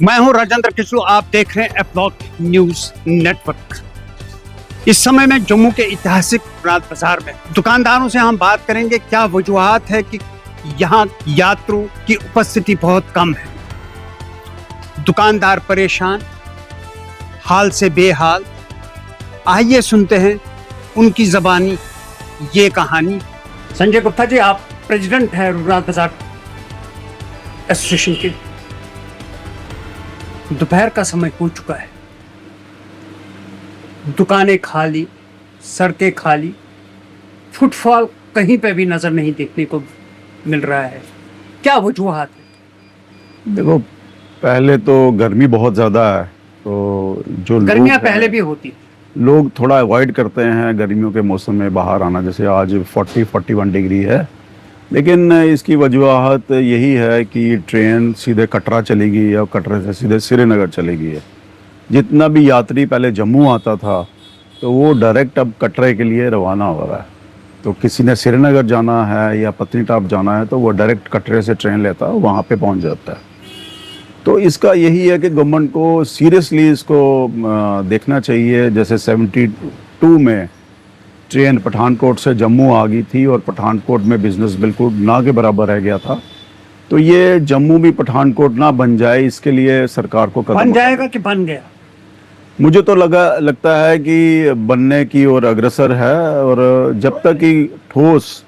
मैं हूं राजेंद्र किशोर, आप देख रहे हैं एपलॉग न्यूज नेटवर्क। इस समय में जम्मू के ऐतिहासिक रात बाजार में दुकानदारों से हम बात करेंगे क्या वजूहात है कि यहाँ यात्रियों की उपस्थिति बहुत कम है। दुकानदार परेशान, हाल से बेहाल। आइए सुनते हैं उनकी जबानी ये कहानी। संजय गुप्ता जी, आप प्रेसिडेंट हैं रात बाजार एसोसिएशन के। दोपहर का समय हो चुका है, दुकानें खाली, सड़कें खाली, फुटफॉल कहीं पे भी नजर नहीं देखने को मिल रहा है। क्या वजूहात है? देखो, पहले तो गर्मी बहुत ज़्यादा है, तो जो गर्मियाँ पहले भी होती थी। लोग थोड़ा अवॉइड करते हैं गर्मियों के मौसम में बाहर आना। जैसे आज 40-41 डिग्री है, लेकिन इसकी वजूहात यही है कि ट्रेन सीधे कटरा चलेगी या कटरा से सीधे श्रीनगर चलेगी है। जितना भी यात्री पहले जम्मू आता था तो वो डायरेक्ट अब कटरे के लिए रवाना हो रहा है। तो किसी ने श्रीनगर जाना है या पत्नीटॉप जाना है तो वो डायरेक्ट कटरे से ट्रेन लेता है, वहाँ पे पहुँच जाता है। तो इसका यही है कि गवर्नमेंट को सीरियसली इसको देखना चाहिए। जैसे 72 में ट्रेन पठानकोट से जम्मू आ गई थी और पठानकोट में बिजनेस बिल्कुल ना के बराबर रह गया था। तो ये जम्मू भी पठानकोट ना बन जाए, इसके लिए सरकार को कदम बन जाएगा कि बन गया? मुझे तो लगता है कि बनने की ओर अग्रसर है। और जब तक कि ठोस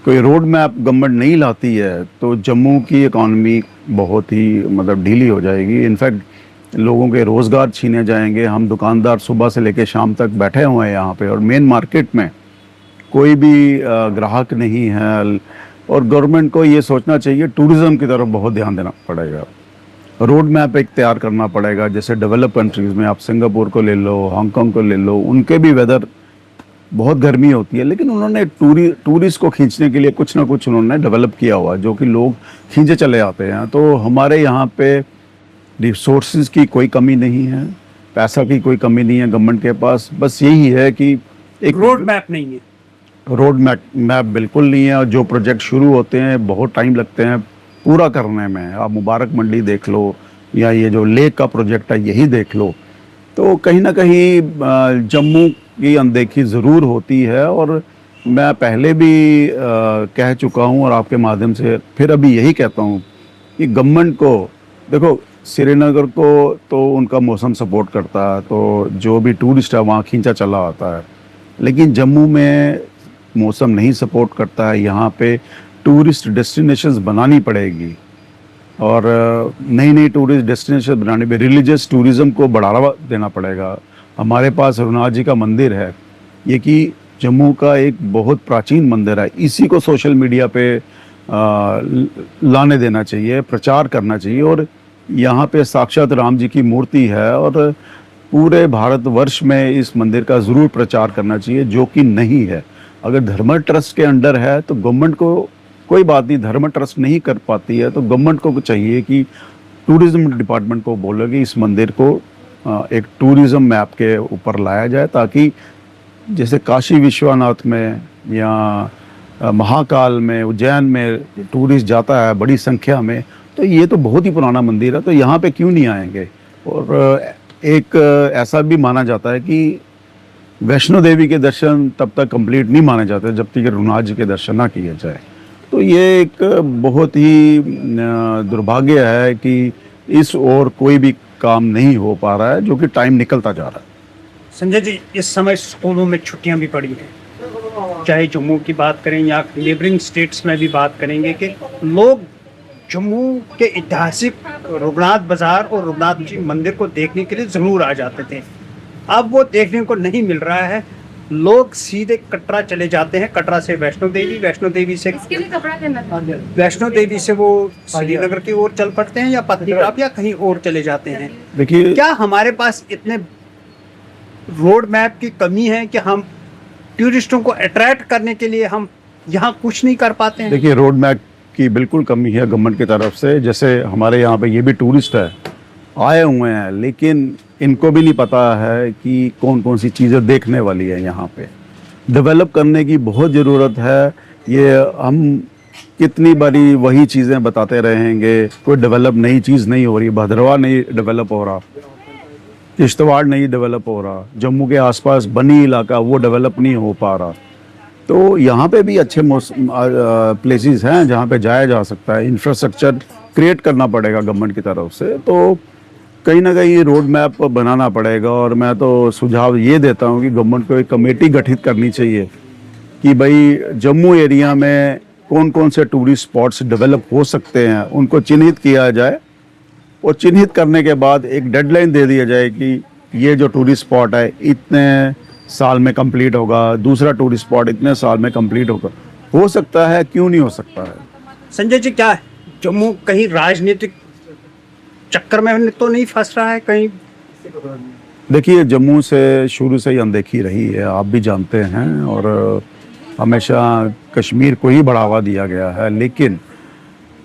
कोई रोड मैप गवर्नमेंट नहीं लाती है तो जम्मू की इकॉनमी बहुत ही ढीली हो जाएगी। इनफैक्ट लोगों के रोज़गार छीने जाएंगे। हम दुकानदार सुबह से लेकर शाम तक बैठे हुए हैं यहाँ पे, और मेन मार्केट में कोई भी ग्राहक नहीं है। और गवर्नमेंट को ये सोचना चाहिए, टूरिज़्म की तरफ बहुत ध्यान देना पड़ेगा। रोड मैप एक तैयार करना पड़ेगा। जैसे डेवलप कंट्रीज़ में आप सिंगापुर को ले लो, हांगकांग को ले लो, उनके भी वेदर बहुत गर्मी होती है, लेकिन उन्होंने टूरिस्ट को खींचने के लिए कुछ ना कुछ उन्होंने डेवलप किया हुआ है जो कि लोग खींचे चले आते हैं। तो हमारे यहाँ पे रिसोर्सेज की कोई कमी नहीं है, पैसा की कोई कमी नहीं है गवर्नमेंट के पास। बस यही है कि एक रोड मैप नहीं है। रोड मैप बिल्कुल नहीं है। और जो प्रोजेक्ट शुरू होते हैं बहुत टाइम लगते हैं पूरा करने में। आप मुबारक मंडी देख लो या ये जो लेक का प्रोजेक्ट है यही देख लो। तो कहीं ना कहीं जम्मू की अनदेखी ज़रूर होती है। और मैं पहले भी कह चुका हूँ और आपके माध्यम से फिर अभी यही कहता हूँ कि गवर्नमेंट को देखो, श्रीनगर को तो उनका मौसम सपोर्ट करता है, तो जो भी टूरिस्ट है वहाँ खींचा चला आता है। लेकिन जम्मू में मौसम नहीं सपोर्ट करता है। यहाँ पे टूरिस्ट डेस्टिनेशंस बनानी पड़ेगी, और नई नई टूरिस्ट डेस्टिनेशन बनाने में रिलीजियस टूरिज़्म को बढ़ावा देना पड़ेगा। हमारे पास रघुनाथ जी का मंदिर है, ये कि जम्मू का एक बहुत प्राचीन मंदिर है। इसी को सोशल मीडिया पे लाने देना चाहिए, प्रचार करना चाहिए। और यहाँ पे साक्षात राम जी की मूर्ति है, और पूरे भारतवर्ष में इस मंदिर का ज़रूर प्रचार करना चाहिए, जो कि नहीं है। अगर धर्म ट्रस्ट के अंडर है तो गवर्नमेंट को कोई बात नहीं, धर्म ट्रस्ट नहीं कर पाती है तो गवर्नमेंट को चाहिए कि टूरिज़्म डिपार्टमेंट को बोले कि इस मंदिर को एक टूरिज़्म मैप के ऊपर लाया जाए, ताकि जैसे काशी विश्वनाथ में या महाकाल में, उज्जैन में टूरिस्ट जाता है बड़ी संख्या में, तो ये तो बहुत ही पुराना मंदिर है, तो यहाँ पे क्यों नहीं आएंगे। और एक ऐसा भी माना जाता है कि वैष्णो देवी के दर्शन तब तक कंप्लीट नहीं माने जाते जब तक रघुनाथ जी के दर्शन ना किए जाए। तो ये एक बहुत ही दुर्भाग्य है कि इस ओर कोई भी काम नहीं हो पा रहा है, जो कि टाइम निकलता जा रहा है। संजय जी, इस समय स्कूलों में छुट्टियां भी पड़ी हैं, चाहे जम्मू की बात करें या नेबरिंग स्टेट्स में भी बात करेंगे कि लोग जम्मू के ऐतिहासिक रघुनाथ बाजार और रघुनाथ जी मंदिर को देखने के लिए ज़रूर आ जाते थे। अब वो देखने को नहीं मिल रहा है। लोग सीधे कटरा चले जाते हैं, कटरा से वैष्णो देवी, वैष्णो देवी से वो श्रीनगर की ओर चल पड़ते हैं या पत्नीटॉप या कहीं और चले जाते हैं। देखिए, क्या हमारे पास इतने रोड मैप की कमी है कि हम टूरिस्टों को अट्रैक्ट करने के लिए हम यहाँ कुछ नहीं कर पाते हैं? देखिए, रोड मैप की बिल्कुल कमी है गवर्नमेंट की तरफ से। जैसे हमारे यहाँ पे ये भी टूरिस्ट है आए हुए हैं, लेकिन इनको भी नहीं पता है कि कौन कौन सी चीज़ें देखने वाली है। यहाँ पे डेवलप करने की बहुत ज़रूरत है। ये हम कितनी बारी वही चीज़ें बताते रहेंगे, कोई डेवलप नई चीज़ नहीं हो रही, भद्रवाह नहीं डेवलप हो रहा, किश्तवाड़ नहीं डेवलप हो रहा, जम्मू के आसपास बनी इलाका वो डेवलप नहीं हो पा रहा। तो यहाँ पे भी अच्छे प्लेसेस हैं जहाँ पे जाया जा सकता है। इंफ्रास्ट्रक्चर क्रिएट करना पड़ेगा गवर्नमेंट की तरफ से, तो कहीं ना कहीं रोड मैप बनाना पड़ेगा। और मैं तो सुझाव ये देता हूँ कि गवर्नमेंट को एक कमेटी गठित करनी चाहिए कि भाई जम्मू एरिया में कौन कौन से टूरिस्ट स्पॉट्स डेवलप हो सकते हैं, उनको चिन्हित किया जाए और चिन्हित करने के बाद एक डेडलाइन दे दिया जाए कि ये जो टूरिस्ट स्पॉट है इतने साल में कंप्लीट होगा, दूसरा टूरिस्ट स्पॉट इतने साल में कंप्लीट होगा। हो सकता है, क्यों नहीं हो सकता है। संजय जी, क्या है जम्मू कहीं राजनीतिक चक्कर में तो नहीं फंस रहा है कहीं? देखिए, जम्मू से शुरू से ही अनदेखी रही है, आप भी जानते हैं, और हमेशा कश्मीर को ही बढ़ावा दिया गया है। लेकिन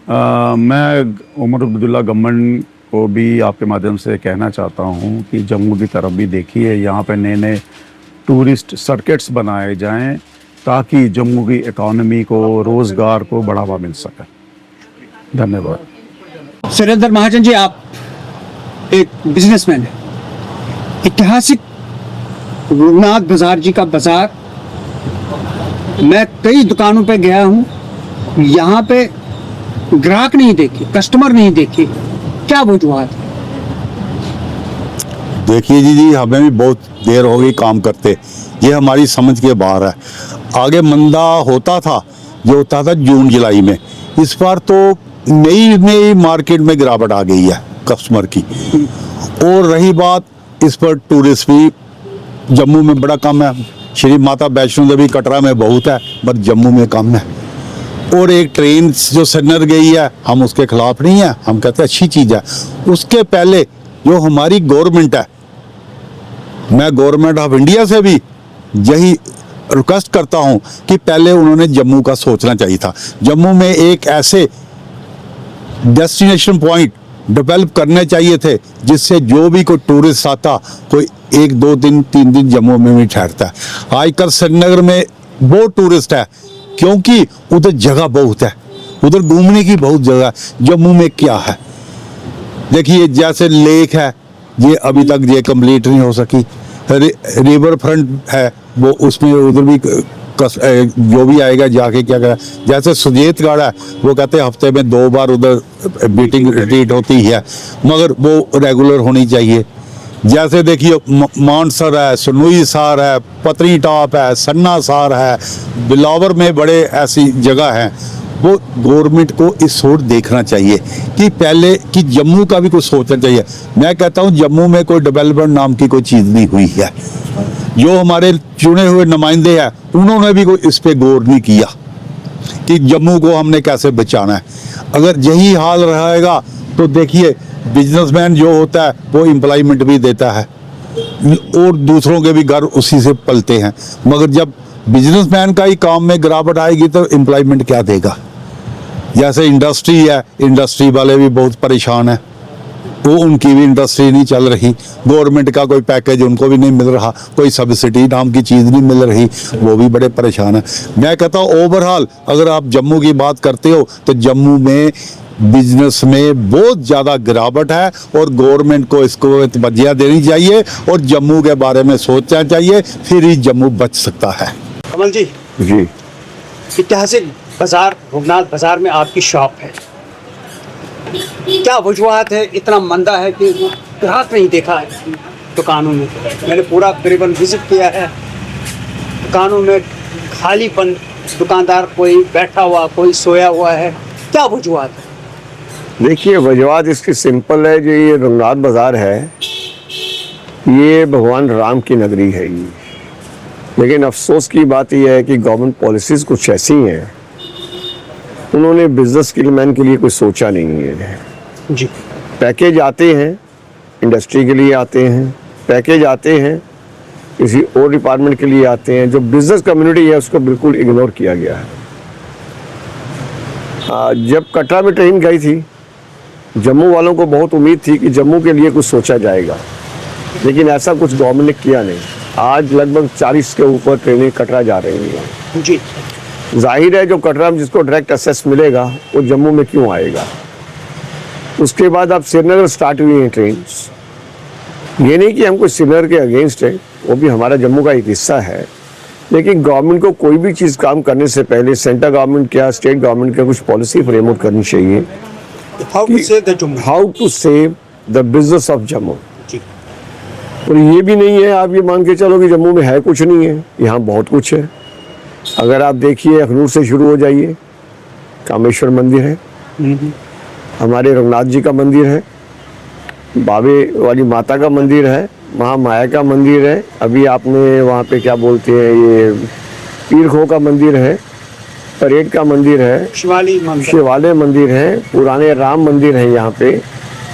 मैं उमर अब्दुल्ला गवर्नमेंट को भी आपके माध्यम से कहना चाहता हूँ कि जम्मू की तरफ भी देखिए, यहाँ पे नए नए टूरिस्ट सर्किट्स बनाए जाएं ताकि जम्मू की इकोनॉमी को, रोज़गार को बढ़ावा मिल सके। धन्यवाद। सुरेंद्र महाजन जी, आप एक बिजनेसमैन हैं। ऐतिहासिक रघुनाथ बाजार जी का बाजार, मैं कई दुकानों पे गया हूँ, यहाँ पे ग्राहक नहीं देखे, कस्टमर नहीं देखे, क्या वजूहत है? देखिए जी, हमें भी बहुत देर हो गई काम करते, ये हमारी समझ के बाहर है। आगे मंदा होता था, जो होता था जून जुलाई में, इस बार तो नई मार्केट में गिरावट आ गई है कस्टमर की। और रही बात, इस पर टूरिस्ट भी जम्मू में बड़ा कम है। श्री माता वैष्णो देवी कटरा में बहुत है, पर जम्मू में कम है। और एक ट्रेन जो श्रीनगर गई है, हम उसके खिलाफ नहीं है, हम कहते हैं अच्छी चीज़ है। उसके पहले जो हमारी गवर्नमेंट है, मैं गवर्नमेंट ऑफ इंडिया से भी यही रिक्वेस्ट करता हूं कि पहले उन्होंने जम्मू का सोचना चाहिए था। जम्मू में एक ऐसे डेस्टिनेशन पॉइंट डेवलप करने चाहिए थे जिससे जो भी कोई टूरिस्ट आता, कोई 1 2 दिन 3 दिन जम्मू में भी ठहरता है। आजकल श्रीनगर में बहुत टूरिस्ट है क्योंकि उधर जगह बहुत है, उधर घूमने की बहुत जगह है। जम्मू में क्या है, देखिए जैसे लेक है, ये अभी तक ये कंप्लीट नहीं हो सकी। रिवर फ्रंट है, वो उसमें उधर भी जो भी आएगा जाके क्या करें। जैसे सुजेतगढ़ है, वो कहते हैं हफ्ते में 2 बार उधर मीटिंग रिट्रीट होती है, मगर वो रेगुलर होनी चाहिए। जैसे देखिए मानसर है, सनुई सार है, पतनी टॉप है, सन्ना सार है, बिलावर में बड़े ऐसी जगह हैं। वो गवर्नमेंट को इस ओर देखना चाहिए कि पहले कि जम्मू का भी कुछ सोचना चाहिए। मैं कहता हूँ जम्मू में कोई डेवलपमेंट नाम की कोई चीज़ नहीं हुई है। जो हमारे चुने हुए नुमाइंदे हैं, उन्होंने भी कोई इस पे गौर नहीं किया कि जम्मू को हमने कैसे बचाना है। अगर यही हाल रहेगा तो देखिए बिजनेसमैन जो होता है वो एम्प्लॉयमेंट भी देता है और दूसरों के भी घर उसी से पलते हैं। मगर जब बिजनेसमैन का ही काम में गिरावट आएगी तो एम्प्लॉयमेंट क्या देगा। जैसे इंडस्ट्री है, इंडस्ट्री वाले भी बहुत परेशान हैं, वो उनकी भी इंडस्ट्री नहीं चल रही। गवर्नमेंट का कोई पैकेज उनको भी नहीं मिल रहा, कोई सब्सिडी नाम की चीज़ नहीं मिल रही, वो भी बड़े परेशान हैं। मैं कहता हूँ ओवरऑल अगर आप जम्मू की बात करते हो तो जम्मू में बिजनेस में बहुत ज़्यादा गिरावट है और गवर्नमेंट को इसको तवज्जो देनी चाहिए और जम्मू के बारे में सोचना चाहिए, फिर ही जम्मू बच सकता है। कमल जी, ऐतिहासिक बाजार रघुनाथ बाजार में आपकी शॉप है, क्या वजूहत है? इतना मंदा है कि ग्राहक नहीं देखा है दुकानों में। मैंने पूरा करीबन विजिट किया है, दुकानों में खालीपन, दुकानदार कोई बैठा हुआ, कोई सोया हुआ है, क्या वजूहत है? देखिए, वजूहत इसकी सिंपल है। जो ये रघुनाथ बाजार है, ये भगवान राम की नगरी है ये। लेकिन अफसोस की बात यह है कि गवर्नमेंट पॉलिसीज़ कुछ ऐसी हैं, उन्होंने बिजनेस मैन के लिए कुछ सोचा नहीं है जी। पैकेज आते हैं, इंडस्ट्री के लिए आते हैं, पैकेज आते हैं किसी और डिपार्टमेंट के लिए आते हैं, जो बिजनेस कम्युनिटी है उसको बिल्कुल इग्नोर किया गया है। जब कटरा में ट्रेन गई थी, जम्मू वालों को बहुत उम्मीद थी कि जम्मू के लिए कुछ सोचा जाएगा, लेकिन ऐसा कुछ गवर्नमेंट ने किया नहीं। आज लगभग 40 के ऊपर ट्रेनें कटरा जा रही हैं जी। जाहिर है जो कटरा में जिसको डायरेक्ट एक्सेस मिलेगा वो जम्मू में क्यों आएगा। उसके बाद अब श्रीनगर स्टार्ट हुई हैं ट्रेन। ये नहीं कि हम कोई श्रीनगर के अगेंस्ट है, वो भी हमारा जम्मू का एक हिस्सा है, लेकिन गवर्नमेंट को कोई भी चीज़ काम करने से पहले सेंट्रल गवर्नमेंट क्या स्टेट गवर्नमेंट का कुछ पॉलिसी फ्रेमवर्क करनी चाहिए। How to save the business of Jammu. जी। और ये भी नहीं है आप ये मान के चलो कि जम्मू में है कुछ नहीं है, यहाँ बहुत कुछ है। अगर आप देखिए अखनूर से शुरू हो जाइए, कामेश्वर मंदिर है, हमारे रघुनाथ जी का मंदिर है, बाबे वाली माता का मंदिर है, महामाया का मंदिर है, अभी आपने वहाँ पे क्या बोलते हैं ये पीर खो का मंदिर है, परेड का मंदिर है, शिवालय मंदिर है, पुराने राम मंदिर है यहाँ पे,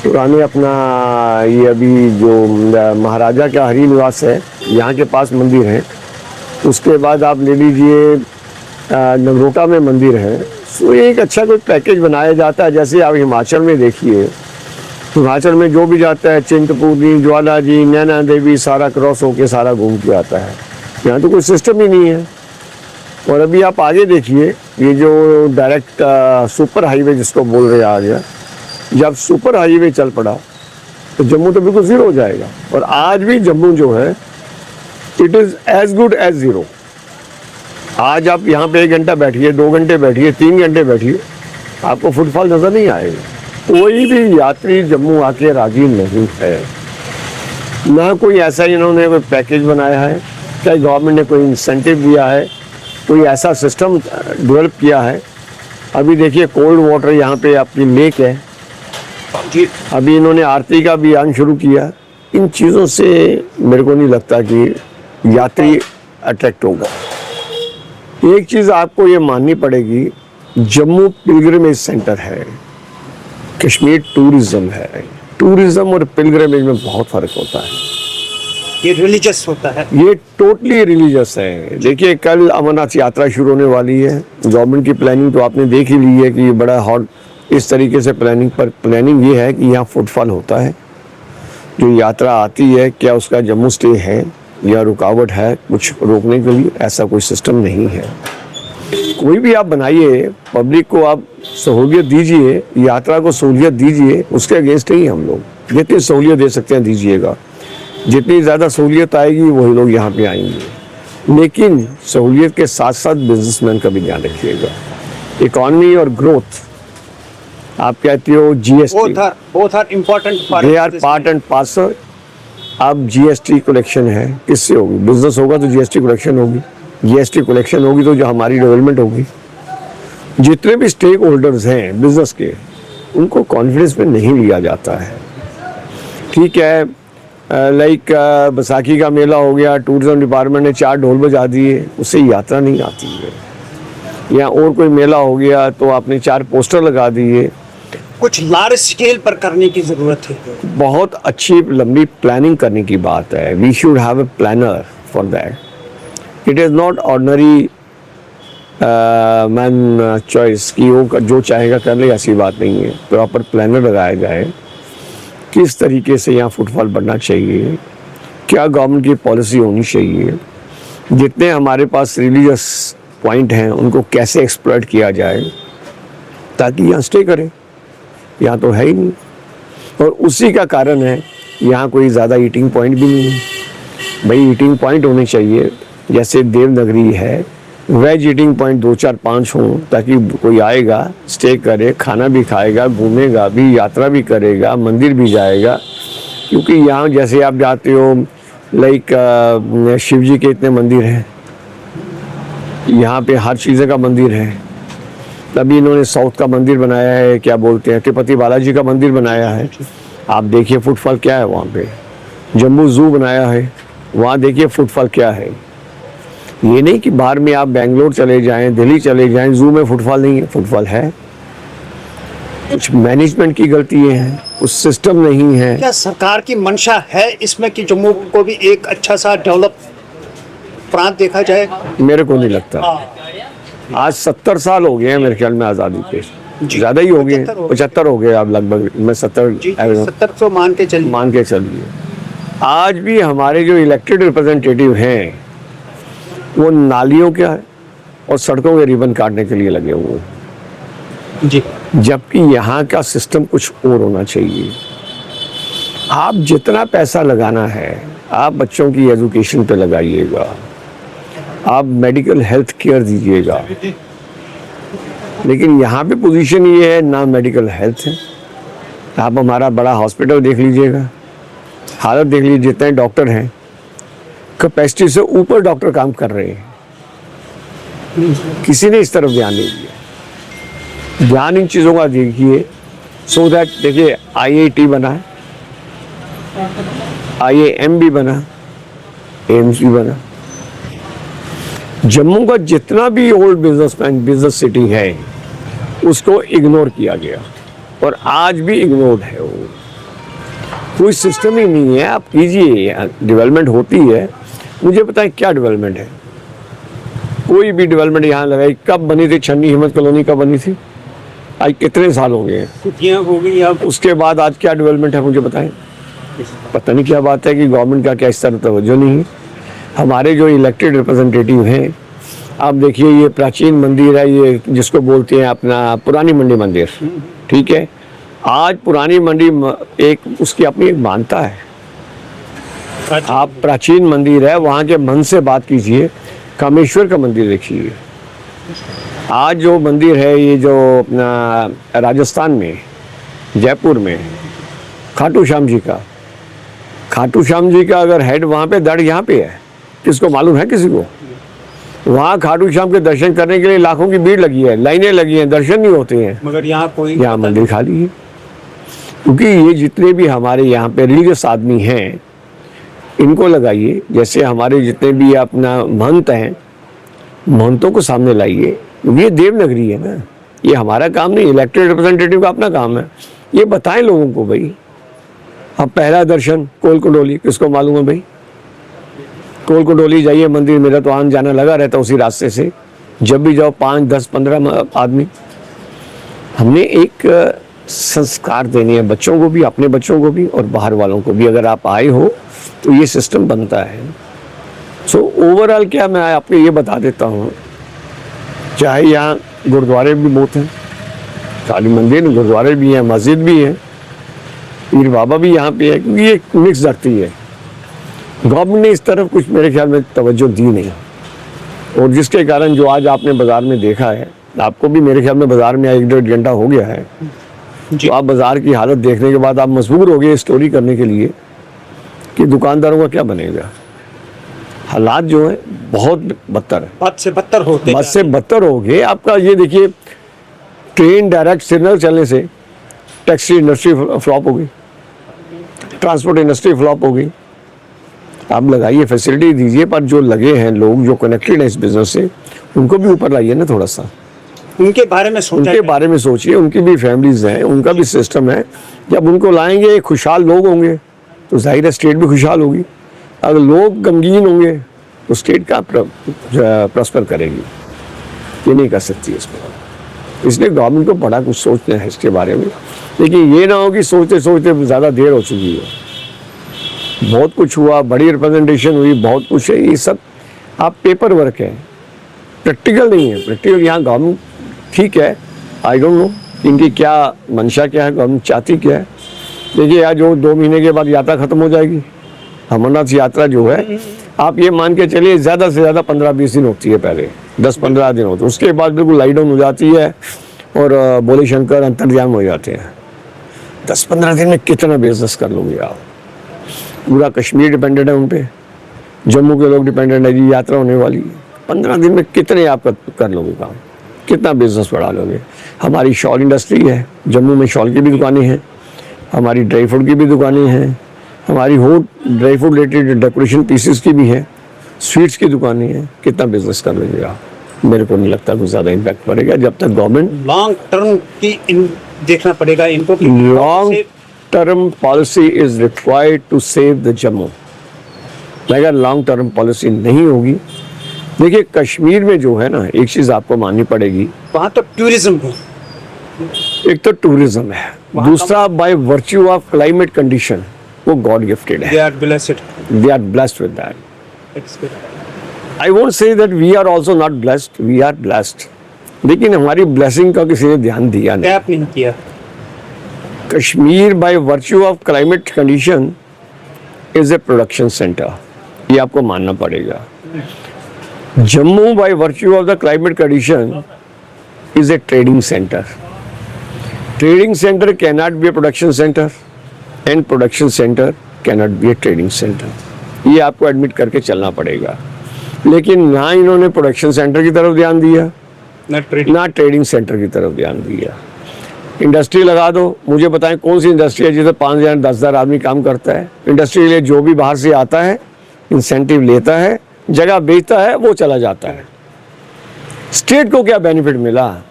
पुराने अपना ये अभी जो महाराजा का हरि निवास है यहाँ के पास मंदिर है। उसके बाद आप ले लीजिए नगरोटा में मंदिर है। तो एक अच्छा कोई पैकेज बनाया जाता है। जैसे आप हिमाचल में देखिए, हिमाचल में जो भी जाता है चिंतपूर्णी, ज्वाला जी, नैना देवी सारा क्रॉस होके सारा घूम के आता है। यहाँ तो कोई सिस्टम ही नहीं है। और अभी आप आगे देखिए ये जो डायरेक्ट सुपर हाईवे जिसको बोल रहे हैं आ गया, जब सुपर हाईवे चल पड़ा तो जम्मू तो बिल्कुल ज़ीरो हो जाएगा। और आज भी जम्मू जो है it is as good as zero. आज आप यहाँ पे 1 घंटा बैठिए, 2 घंटे बैठिए, 3 घंटे बैठिए, आपको फुटफॉल नज़र नहीं आएगा। कोई भी यात्री जम्मू आके राजी नहीं है। ना कोई ऐसा इन्होंने कोई पैकेज बनाया है, चाहे गवर्नमेंट ने कोई इंसेंटिव दिया है, कोई ऐसा सिस्टम डेवलप किया है। अभी देखिए कोल्ड वाटर यहाँ पे आपकी लेक है, अभी इन्होंने आरती का अभियान शुरू किया। इन चीज़ों से मेरे को नहीं लगता कि यात्री अट्रैक्ट होगा। एक चीज़ आपको ये माननी पड़ेगी, जम्मू पिलग्रिमेज सेंटर है, कश्मीर टूरिज्म है। टूरिज्म और पिलग्रिमेज में बहुत फ़र्क होता है। ये रिलीजियस होता है, ये टोटली रिलीजियस है। देखिए कल अमरनाथ यात्रा शुरू होने वाली है। गवर्नमेंट की प्लानिंग तो आपने देख ही ली है कि ये बड़ा हॉट इस तरीके से प्लानिंग ये है कि यहाँ फुटफॉल होता है। जो यात्रा आती है क्या उसका जम्मू स्टे है या रुकावट है कुछ रोकने के लिए, ऐसा कोई सिस्टम नहीं है। कोई भी आप बनाइए, पब्लिक को आप सहूलियत दीजिए, यात्रा को सहूलियत दीजिए, उसके अगेंस्ट ही हम लोग जितनी सहूलियत दे सकते हैं दीजिएगा। जितनी ज़्यादा सहूलियत आएगी वही लोग यहाँ पे आएंगे। लेकिन सहूलियत के साथ साथ बिजनेसमैन का भी ध्यान रखिएगा। इकॉनमी और ग्रोथ आप कहते हो GST, both are important for they are part and parcel. अब जीएसटी कलेक्शन है, किससे होगी? बिजनेस होगा तो जीएसटी कलेक्शन होगी, जीएसटी कलेक्शन होगी तो जो हमारी डेवलपमेंट होगी। जितने भी स्टेक होल्डर्स हैं बिजनेस के, उनको कॉन्फिडेंस में नहीं लिया जाता है। ठीक है, लाइक बैसाखी का मेला हो गया, टूरिज्म डिपार्टमेंट ने 4 ढोल बजा दिए, उससे यात्रा नहीं आती है। या और कोई मेला हो गया तो आपने 4 पोस्टर लगा दिए। कुछ लार्ज स्केल पर करने की जरूरत है। बहुत अच्छी लंबी प्लानिंग करने की बात है। We should have a planner for that. It is not ordinary man choice कि वो जो चाहेगा कर ले, ऐसी बात नहीं है। प्रॉपर प्लानर लगाया जाए, किस तरीके से यहाँ फुटफॉल बढ़ना चाहिए, क्या गवर्नमेंट की पॉलिसी होनी चाहिए, जितने हमारे पास रिलीजियस पॉइंट हैं उनको कैसे एक्सप्लॉइट किया जाए ताकि यहाँ स्टे करें। यहाँ तो है ही नहीं। और उसी का कारण है यहाँ कोई ज़्यादा ईटिंग पॉइंट भी नहीं है। भाई ईटिंग पॉइंट होने चाहिए, जैसे देवनगरी है, वेज ईटिंग पॉइंट 2, 4, 5 हों ताकि कोई आएगा स्टे करे, खाना भी खाएगा, घूमेगा भी, यात्रा भी करेगा, मंदिर भी जाएगा। क्योंकि यहाँ जैसे आप जाते हो लाइक शिव जी के इतने मंदिर हैं, यहाँ पे हर चीज़ का मंदिर है। तभी इन्होंने साउथ का मंदिर बनाया है, क्या बोलते हैं, तिरुपति बालाजी का मंदिर बनाया है। आप देखिए फुटफॉल क्या है वहाँ पे। जम्मू जू बनाया है, वहाँ देखिए फुटफॉल क्या है। ये नहीं कि बाहर में आप बेंगलोर चले जाएं, दिल्ली चले जाएं, जू में फुटफॉल नहीं है, फुटफॉल है। कुछ मैनेजमेंट की गलतियाँ हैं, कुछ सिस्टम नहीं है। क्या सरकार की मंशा है इसमें कि जम्मू को भी एक अच्छा सा डेवलप प्रांत देखा जाए? मेरे को नहीं लगता। आज 70 साल हो गए हैं मेरे ख्याल में आज़ादी के, ज़्यादा ही हो गए, 75 हो गए अब लगभग। मैं 70 मान के चलिए। आज भी हमारे जो इलेक्टेड रिप्रेजेंटेटिव हैं वो नालियों का और सड़कों के रिबन काटने के लिए लगे हुए हैं, जी जबकि यहाँ का सिस्टम कुछ और होना चाहिए। आप जितना पैसा लगाना है आप बच्चों की एजुकेशन पे लगाइएगा, आप मेडिकल हेल्थ केयर दीजिएगा, लेकिन यहाँ पे पोजीशन ये है ना मेडिकल हेल्थ है। आप हमारा बड़ा हॉस्पिटल देख लीजिएगा, हालत देख लीजिए, जितने डॉक्टर हैं कैपेसिटी से ऊपर डॉक्टर काम कर रहे हैं, किसी ने इस तरफ ध्यान नहीं दिया। ध्यान इन चीज़ों का देखिए, सो दैट देखिए IIT बना है, IIM भी बना, एम्स भी बना। जम्मू का जितना भी ओल्ड बिजनेस सिटी है उसको इग्नोर किया गया और आज भी इग्नोर्ड है। वो कोई सिस्टम ही नहीं है। आप कीजिए, डेवलपमेंट होती है, मुझे बताएं क्या डेवलपमेंट है? कोई भी डेवलपमेंट यहाँ लगाई कब बनी थी? छन्नी हिम्मत कॉलोनी कब बनी थी? आज कितने साल हो गए हैं? हो गई अब। उसके बाद आज क्या डेवलपमेंट है मुझे बताएं। पता नहीं क्या बात है कि गवर्नमेंट का क्या इस तरह तवज्जो नहीं है। हमारे जो इलेक्टेड रिप्रेजेंटेटिव हैं, आप देखिए ये प्राचीन मंदिर है, ये जिसको बोलते हैं अपना पुरानी मंडी मंदिर, ठीक है। आज पुरानी मंडी एक उसकी अपनी एक मान्यता है। आप प्राचीन मंदिर है, वहाँ के मन से बात कीजिए, कामेश्वर का मंदिर देखिए। आज जो मंदिर है ये जो अपना राजस्थान में जयपुर में खाटू श्याम जी का, खाटू श्याम जी का अगर हेड वहाँ पे धड़ यहाँ पे है, किसको मालूम है किसी को? वहाँ खाटू श्याम के दर्शन करने के लिए लाखों की भीड़ लगी है, लाइनें लगी हैं, दर्शन नहीं होते हैं, मगर यहाँ कोई, यहाँ मंदिर खाली है। क्योंकि ये जितने भी हमारे यहाँ पे रिलीजियस आदमी हैं इनको लगाइए, जैसे हमारे जितने भी अपना महंत हैं, महंतों को सामने लाइए। ये देवनगरी है ना, ये हमारा काम नहीं, इलेक्टेड रिप्रेजेंटेटिव का अपना काम है। ये बताएं लोगों को भाई। अब पहला दर्शन कोल कंडोली, किसको मालूम है भाई? कोल कंडोली जाइए मंदिर, मेरा तो आना जाना लगा रहता उसी रास्ते से, जब भी जाओ 5, 10, 15 आदमी। हमने एक संस्कार देने हैं बच्चों को भी, अपने बच्चों को भी और बाहर वालों को भी। अगर आप आए हो तो ये सिस्टम बनता है। सो ओवरऑल क्या मैं आपको ये बता देता हूँ, चाहे यहाँ गुरुद्वारे भी बहुत हैं, काली मंदिर गुरुद्वारे भी हैं, मस्जिद भी है, पीर बाबा भी यहाँ पे है, क्योंकि ये मिक्स रखती है। गवर्नमेंट ने इस तरफ कुछ मेरे ख्याल में तवज्जो दी नहीं, और जिसके कारण जो आज आपने बाज़ार में देखा है, आपको भी मेरे ख्याल में बाज़ार में 1-1.5 घंटा हो गया है, तो आप बाज़ार की हालत देखने के बाद आप मजबूर हो गए स्टोरी करने के लिए कि दुकानदारों का क्या बनेगा। हालात जो है बहुत बदतर है, बद से बदतर होते बद से बदतर हो गए। आपका ये देखिए, ट्रेन डायरेक्ट सिग्नल चलने से टैक्सी इंडस्ट्री फ्लॉप हो गई, ट्रांसपोर्ट इंडस्ट्री फ्लॉप हो गई। आप लगाइए, फैसिलिटी दीजिए, पर जो लगे हैं लोग जो कनेक्टेड हैं इस बिजनेस से, उनको भी ऊपर लाइए ना थोड़ा सा, उनके बारे में सोचा, उनके बारे में सोचिए। उनकी भी फैमिलीज हैं, उनका भी सिस्टम है। जब उनको लाएंगे खुशहाल लोग होंगे तो जाहिर है स्टेट भी खुशहाल होगी। अगर लोग गमगीन होंगे तो स्टेट का प्रॉस्पर करेगी। ये नहीं कर सकती इसमें, इसलिए गवर्नमेंट को बड़ा कुछ सोचना है इसके बारे में। लेकिन ये ना हो कि सोचते सोचते ज़्यादा देर हो चुकी है। बहुत कुछ हुआ, बड़ी रिप्रेजेंटेशन हुई, बहुत कुछ है, ये सब आप पेपर वर्क है, प्रैक्टिकल नहीं है। प्रैक्टिकल यहाँ गवर्नमेंट ठीक है, आई डोंट नो इनकी क्या मंशा क्या है, गवर्नमेंट चाहती क्या है। देखिए यार, जो 2 महीने के बाद यात्रा खत्म हो जाएगी, अमरनाथ यात्रा जो है, आप ये मान के चलिए ज़्यादा से ज़्यादा 15-20 दिन होती है, पहले 10-15 दिन होते हैं, उसके बाद बिल्कुल लाई डाउन हो जाती है और बोले शंकर अंतर्याम हो जाते हैं। 10-15 दिन में कितना बिजनेस कर लोगे आप? पूरा कश्मीर डिपेंडेंट है उन पर, जम्मू के लोग डिपेंडेंट है जी, यात्रा होने वाली है। 15 दिन में कितने आप कर लोगे काम, कितना बिजनेस बढ़ा लोगे? हमारी शॉल इंडस्ट्री है, जम्मू में शॉल की भी दुकानें हैं, हमारी ड्राई फ्रूट की भी दुकानें हैं, हमारी हो dry fruit related decoration pieces की भी है, स्वीट्स की दुकानें हैं। कितना बिजनेस कर लेंगे आप? मेरे को नहीं लगता कुछ ज़्यादा इम्पैक्ट पड़ेगा जब तक गवर्नमेंट लॉन्ग टर्म की देखना पड़ेगा इनको। Long term policy is required to save the Jammu. अगर लॉन्ग टर्म पॉलिसी नहीं होगी, देखिए कश्मीर में जो है ना, एक चीज़ आपको माननी पड़ेगी, वहाँ तो टूरिज्म है, एक तो टूरिज्म है, दूसरा by virtue of climate condition वो गॉड गिफ्टेड है। They are blessed. They are blessed with that. I won't say that we are also not blessed, we are blessed, लेकिन हमारी ब्लेसिंग का किसी ने ध्यान दिया नहीं। टैप नहीं किया। Kashmir bye virtue of climate condition is a production centre, ये आपको मानना पड़ेगा। Jammu bye virtue of the climate condition is a trading centre. Trading centre can not be A production centre and production centre can not be A trading centre, ये आपको admit करके चलना पड़ेगा। लेकिन ना इन्होंने प्रोडक्शन सेंटर की तरफ ध्यान दिया, ना ट्रेडिंग सेंटर की तरफ ध्यान दिया। इंडस्ट्री लगा दो, मुझे बताएं कौन सी इंडस्ट्री है जिसे 5,000 10,000 आदमी काम करता है? इंडस्ट्री के लिए जो भी बाहर से आता है इंसेंटिव लेता है, जगह बेचता है, वो चला जाता है। स्टेट को क्या बेनिफिट मिला,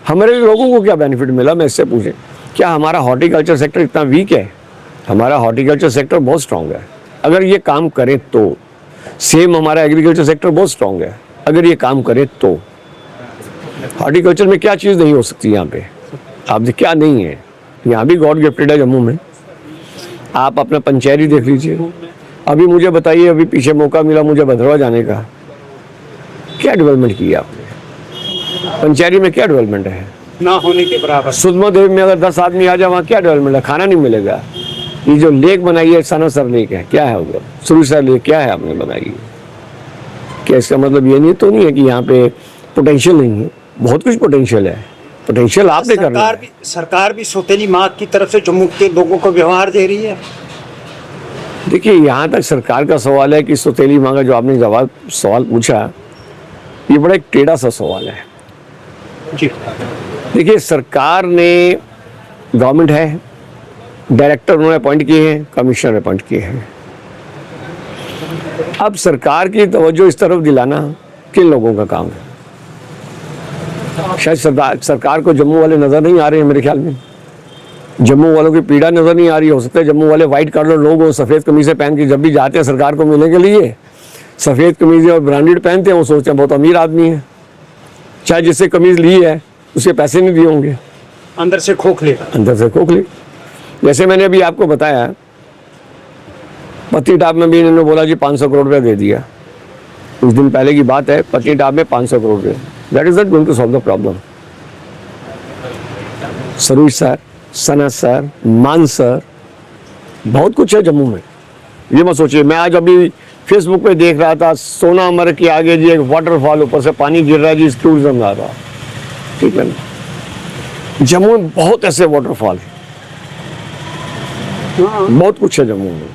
हमारे लोगों को क्या बेनिफिट मिला? मैं इससे पूछें, क्या हमारा हॉर्टिकल्चर सेक्टर इतना वीक है? हमारा हॉर्टिकल्चर सेक्टर बहुत स्ट्रांग है, अगर ये काम करे तो। सेम हमारा एग्रीकल्चर सेक्टर बहुत स्ट्रांग है, अगर ये काम करे तो। हॉर्टिकल्चर में क्या चीज़ नहीं हो सकती यहाँ पे? आप क्या नहीं है, यहाँ भी गॉड गिफ्टेड है जम्मू में। आप अपना पंचैरी देख लीजिए। अभी मुझे बताइए, अभी पीछे मौका मिला मुझे भद्रवा जाने का, क्या डेवलपमेंट किया आपने? पंचैरी में क्या डेवलपमेंट है? ना होने के बराबर। सुधमा देव में अगर 10 आदमी आ जाए, वहाँ क्या डेवलपमेंट है? खाना नहीं मिलेगा। ये जो लेक बनाई है सनासर लेक है, क्या है उधर? सुरसर लेक क्या है आपने बनाई? क्या इसका मतलब ये नहीं तो नहीं है कि यहाँ पे पोटेंशियल नहीं है? बहुत कुछ पोटेंशियल है, पोटेंशियल आपने करना है। सरकार भी सौतेली माँ की तरफ से जम्मू के लोगों को व्यवहार दे रही है। देखिए, यहाँ तक सरकार का सवाल है कि सौतेली माँ का जो आपने सवाल पूछा, ये बड़ा एक टेढ़ा सा सवाल है जी। देखिए, सरकार ने, गवर्नमेंट है, डायरेक्टर उन्होंने अपॉइंट किए हैं, कमिश्नर अपॉइंट किए हैं। अब सरकार की तवज्जो इस तरफ दिलाना किन लोगों का काम है? शायद सरकार को जम्मू वाले नजर नहीं आ रहे हैं, मेरे ख्याल में जम्मू वालों की पीड़ा नजर नहीं आ रही। हो सकता है जम्मू वाले व्हाइट कलर लोग हो, सफेद कमीजें पहन के जब भी जाते हैं सरकार को मिलने के लिए, सफेद कमीजें और ब्रांडेड पहनते हैं, वो सोचते हैं बहुत अमीर आदमी है। चाहे जिससे कमीज ली है उसके पैसे नहीं दिए होंगे, अंदर से खोखले। अंदर से खोखले। जैसे मैंने अभी आपको बताया, पत्नीटॉप में भी इन्होंने बोला जी 500 करोड़ रुपया दे दिया। कुछ दिन पहले की बात है, पत्नीटॉप में 500 करोड़ रुपये। That is not going to solve the problem. सरूज sir, Sana sir, Maan sir, बहुत कुछ है जम्मू में, ये मत सोचिए। मैं आज अभी फेसबुक पे देख रहा था, सोनामर्ग के आगे जी एक वाटरफॉल, ऊपर से पानी गिर रहा है जी, टूरिज्म आ रहा। ठीक है ना, जम्मू में बहुत ऐसे वाटरफॉल है, बहुत कुछ है जम्मू में।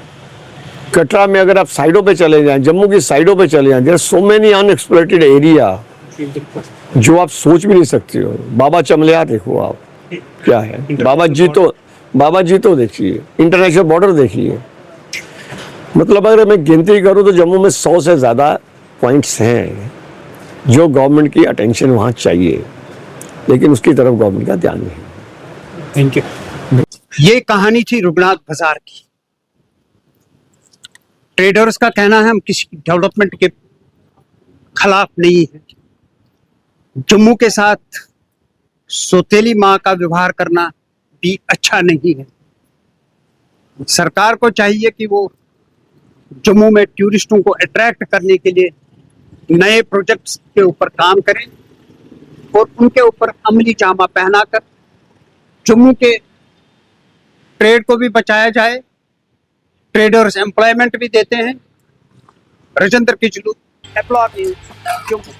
कटरा में अगर आप साइडों पे चले जाएं, जम्मू की साइडों पे चले जाएं, there are so many unexploited area जो आप सोच भी नहीं सकते हो। बाबा चमलिया देखो आप, क्या है? बाबा जी तो देखिए, इंटरनेशनल बॉर्डर देखिए। मतलब अगर मैं गिनती करूं तो जम्मू में 100 से ज़्यादा पॉइंट्स हैं जो गवर्नमेंट की अटेंशन वहाँ चाहिए, लेकिन उसकी तरफ गवर्नमेंट का ध्यान नहीं। Thank you. ये कहानी थी रुगनाथ बाजार की। ट्रेडर्स का कहना है हम किसी डेवलपमेंट के खिलाफ नहीं है। जम्मू के साथ सौतेली माँ का व्यवहार करना भी अच्छा नहीं है। सरकार को चाहिए कि वो जम्मू में टूरिस्टों को अट्रैक्ट करने के लिए नए प्रोजेक्ट्स के ऊपर काम करें और उनके ऊपर अमली जामा पहनाकर जम्मू के ट्रेड को भी बचाया जाए। ट्रेडर्स एम्प्लॉयमेंट भी देते हैं। राजेंद्र किचलू, एप्लॉग न्यूज़, जम्मू।